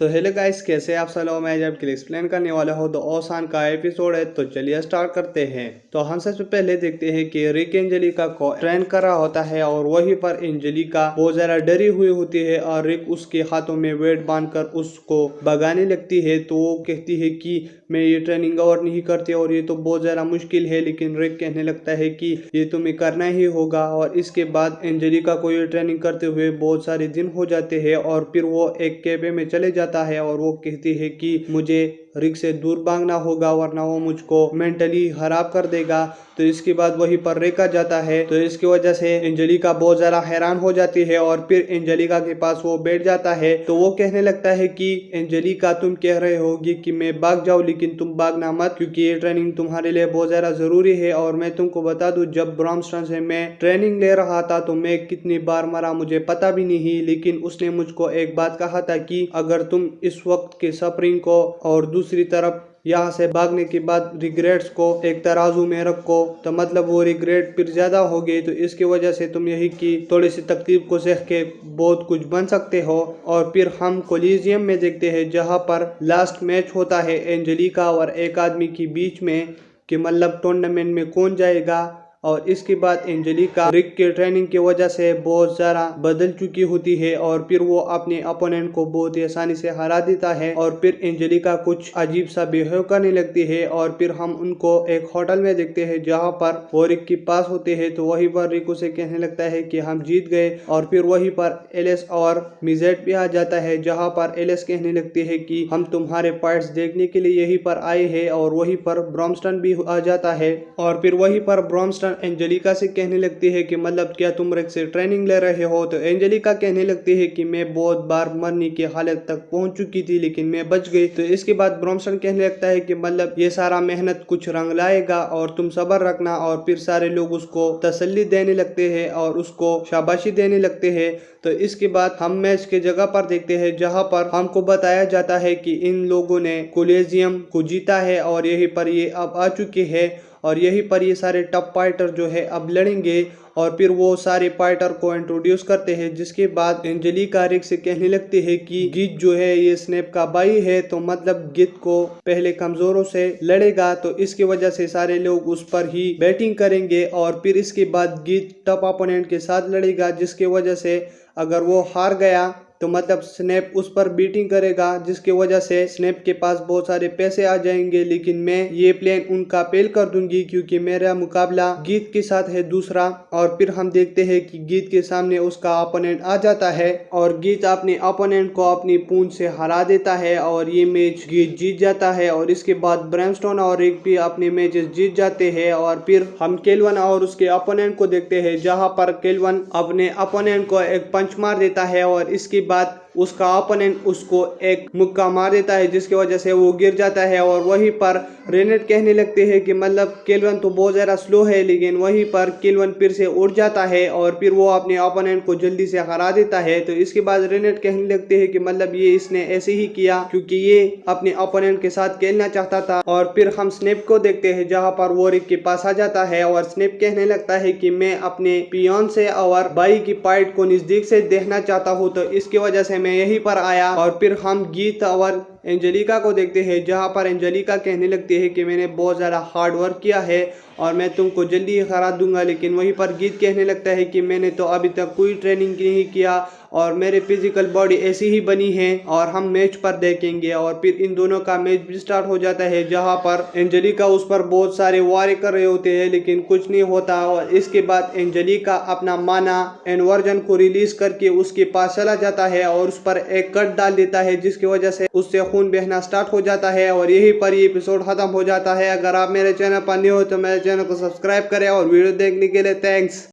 तो hello guys, कैसे आप सब लोग। मैं जब के लिए एक्सप्लेन करने वाला हूँ तो ओसान का एपिसोड है। तो चलिए स्टार्ट करते हैं। तो हम सबसे पहले देखते हैं कि रिक एंजेलिका को ट्रेन कर रहा होता है और वहीं पर एंजेलिका बहुत ज्यादा डरी हुई होती है और रिक उसके हाथों में वेट बांधकर उसको भगाने लगती है। तो वो कहती है कि मैं ये ट्रेनिंग और नहीं करती और ये तो बहुत ज्यादा मुश्किल है, लेकिन रिक कहने लगता है कि ये तुम्हें करना ही होगा। और इसके बाद एंजेलिका को ये ट्रेनिंग करते हुए बहुत सारे दिन हो जाते हैं और फिर वो एक कैफे में चले जाता है और वो कहती है कि मुझे रिक से दूर भागना होगा वरना वो मुझको मेंटली खराब कर देगा। तो इसके बाद वहीं पर रिक आ जाता है। तो इसकी वजह से एंजेलिका बहुत ज्यादा हैरान हो जाती है और फिर एंजेलिका के पास वो बैठ जाता है। तो वो कहने लगता है कि एंजेलिका, तुम कह रहे होगी कि मैं भाग जाऊं, लेकिन तुम भागना मत, क्योंकि ये ट्रेनिंग तुम्हारे लिए बहुत ज्यादा जरूरी है। और मैं तुमको बता दूं, जब ब्रॉम्स्टन से मैं ट्रेनिंग ले रहा था तो मैं कितनी बार मरा मुझे पता भी नहीं, लेकिन उसने मुझको एक बात कहा था कि अगर तुम इस वक्त के सफरिंग को और दूसरी तरफ यहाँ से भागने के बाद रिग्रेट्स को एक तराजू में रखो तो मतलब वो रिग्रेट फिर ज्यादा हो गई। तो इसकी वजह से तुम यही की थोड़ी सी तकलीफ को सह के बहुत कुछ बन सकते हो। और फिर हम कोलिजियम में देखते हैं जहाँ पर लास्ट मैच होता है एंजेलिका और एक आदमी के बीच में, कि मतलब टूर्नामेंट में कौन जाएगा। और इसके बाद एंजेलिका रिक के ट्रेनिंग की वजह से बहुत ज़्यादा बदल चुकी होती है और फिर वो अपने अपोनेंट को बहुत ही आसानी से हरा देता है। और फिर एंजेलिका कुछ अजीब सा बिहेव करने लगती है और फिर हम उनको एक होटल में देखते हैं जहाँ पर वो रिक के पास होते हैं। तो वहीं पर रिक उसे कहने लगता है कि हम जीत गए। और फिर वहीं पर एलिस और मिजेट भी आ जाता है, जहाँ पर एलिस कहने लगती है कि हम तुम्हारे पार्ट्स देखने के लिए यहीं पर आए हैं। और वहीं पर ब्रॉम्स्टन भी आ जाता है और फिर वहीं पर ब्रॉम्स्टन एंजेलिका से कहने लगती है कि मतलब क्या तुम रिक से ट्रेनिंग ले रहे हो। तो एंजेलिका कहने लगती है कि मैं बहुत बार मरने की हालत तक पहुंच चुकी थी लेकिन मैं बच गई। तो इसके बाद ब्रॉम्स्टन कहने लगता है कि मतलब ये सारा मेहनत कुछ रंग लाएगा और तुम सब्र रखना। और फिर सारे लोग उसको तसल्ली देने लगते हैं और उसको शाबाशी देने लगते हैं। तो इसके बाद हम मैच के जगह पर देखते हैं जहां पर हमको बताया जाता है कि इन लोगों ने कोलिजियम को जीता है और यहीं पर ये अब आ चुके हैं और यहीं पर ये सारे टॉप फाइटर जो है अब लड़ेंगे। और फिर वो सारे फाइटर को इंट्रोड्यूस करते हैं, जिसके बाद एंजेलिका रिक से कहने लगती है कि गीत जो है ये स्नेप का भाई है, तो मतलब गीत को पहले कमजोरों से लड़ेगा, तो इसकी वजह से सारे लोग उस पर ही बैटिंग करेंगे। और फिर इसके बाद गीत टॉप अपोनेंट के साथ लड़ेगा, जिसकी वजह से अगर वो हार गया तो मतलब स्नेप उस पर बीटिंग करेगा, जिसकी वजह से स्नेप के पास बहुत सारे पैसे आ जाएंगे। लेकिन मैं ये प्लान उनका फेल कर दूंगी क्योंकि मेरा मुकाबला गीत के साथ है दूसरा। और फिर हम देखते हैं कि गीत के सामने उसका ओपोनेंट आ जाता है और गीत अपने ओपोनेंट को अपनी पूंछ से हरा देता है और ये मैच गीत जीत जाता है। और इसके बाद ब्रैमस्टोन और रिक भी अपने मैचेस जीत जाते हैं। और फिर हम केल्विन और उसके ओपोनेंट को देखते हैं, जहाँ पर केल्विन अपने ओपोनेंट को एक पंच मार देता है और इसके बाद उसका ओपोनेंट उसको एक मुक्का मार देता है, जिसकी वजह से वो गिर जाता है। और वहीं पर रेनेट कहने लगते हैं कि मतलब केल्विन तो बहुत ज़्यादा स्लो है, लेकिन वहीं पर केल्विन फिर से उड़ जाता है और फिर वो अपने ओपोनेंट को जल्दी से हरा देता है। तो इसके बाद रेनेट कहने लगते हैं कि मतलब ये इसने ऐसे ही किया क्योंकि ये अपने ओपोनेंट के साथ खेलना चाहता था। और फिर हम स्नेप को देखते हैं, जहाँ पर वो रिक के पास आ जाता है और स्नेप कहने लगता है कि मैं अपने पियोन से और भाई की फाइट को नजदीक से देखना चाहता हूँ, तो इसकी वजह से मैं यहीं पर आया। और फिर हम गीत और एंजेलिका को देखते हैं, जहाँ पर एंजेलिका कहने लगती है कि मैंने बहुत ज़्यादा हार्ड वर्क किया है और मैं तुमको जल्दी ही हरा दूंगा। लेकिन वहीं पर गीत कहने लगता है कि मैंने तो अभी तक कोई ट्रेनिंग नहीं किया और मेरे फिजिकल बॉडी ऐसी ही बनी है और हम मैच पर देखेंगे। और फिर इन दोनों का मैच भी स्टार्ट हो जाता है, जहाँ पर एंजेलिका उस पर बहुत सारे वार कर रहे होते हैं लेकिन कुछ नहीं होता। और इसके बाद एंजेलिका अपना माना एनवर्जन को रिलीज करके उसके पास चला जाता है और उस पर एक कट डाल देता है, जिसकी वजह से उससे खून बहना स्टार्ट हो जाता है। और यहीं पर ये एपिसोड खत्म हो जाता है। अगर आप मेरे चैनल पर न्यू हो तो मेरे चैनल को सब्सक्राइब करें और वीडियो देखने के लिए थैंक्स।